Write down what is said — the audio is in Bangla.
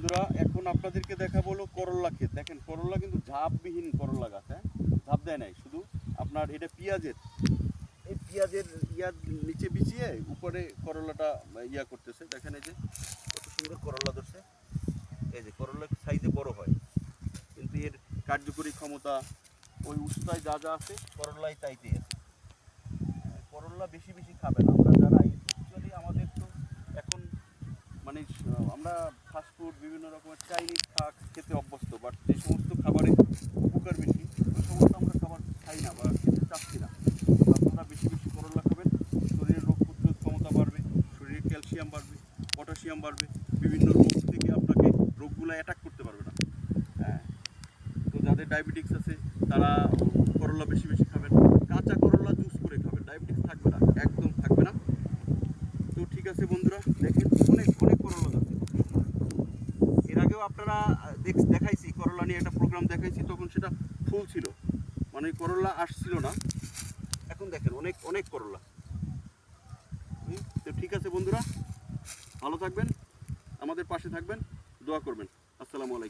বন্ধুরা এখন আপনাদেরকে দেখাবো হলো করল্লা ক্ষেত। দেখেন করল্লা কিন্তু ঝাপবিহীন করল্লা গাছ, হ্যাঁ, ঝাপ দেয় নাই, শুধু আপনার এটা পেঁয়াজের, এই পেঁয়াজের ইয়ার নিচে বিছিয়ে উপরে করল্লাটা ইয়া করতেছে। দেখেন এই যে কত সুন্দর করল্লা ধরছে, এই যে করল্লা সাইজে বড় হয়, কিন্তু এর কার্যকরী ক্ষমতা ওই উষ্ণতায় যা যা আছে করল্লায় তাইতেই আছে। করল্লা বেশি বেশি খাবেন। আমরা যারা অ্যাকচুয়ালি আমাদের তো এখন মানে আমরা ফাস্টফুড বিভিন্ন রকমের চাইনিজ খেতে অভ্যস্ত, বাট যে সমস্ত খাবারের উপকার বেশি ওই সমস্ত আমরা খাবার খাই না বা খেতে চাচ্ছি না। আপনারা বেশি বেশি করল্লা খাবেন, শরীরের রোগ প্রতিরোধ ক্ষমতা বাড়বে, শরীরে ক্যালসিয়াম বাড়বে, পটাশিয়াম বাড়বে, বিভিন্ন রোগ থেকে আপনাকে রোগগুলো অ্যাটাক করতে পারবে না। হ্যাঁ, তো যাদের ডায়াবেটিক্স আছে তারা করল্লা বেশি বেশি খাবেন, কাঁচা করল্লা জুস করে খাবেন, ডায়াবেটিক্স থাকবে না, একদম থাকবে না। তো ঠিক আছে বন্ধুরা, দেখেন অনেক অনেক করল্লা আছে। এর আগেও আপনারা দেখাইছি করল্লা নিয়ে একটা প্রোগ্রাম দেখাইছি, তখন সেটা ফুল ছিল, মানে করল্লা আসছিল না। এখন দেখেন অনেক অনেক করল্লা। তো ঠিক আছে বন্ধুরা, ভালো থাকবেন, আমাদের পাশে থাকবেন, দোয়া করবেন। আসসালামু আলাইকুম।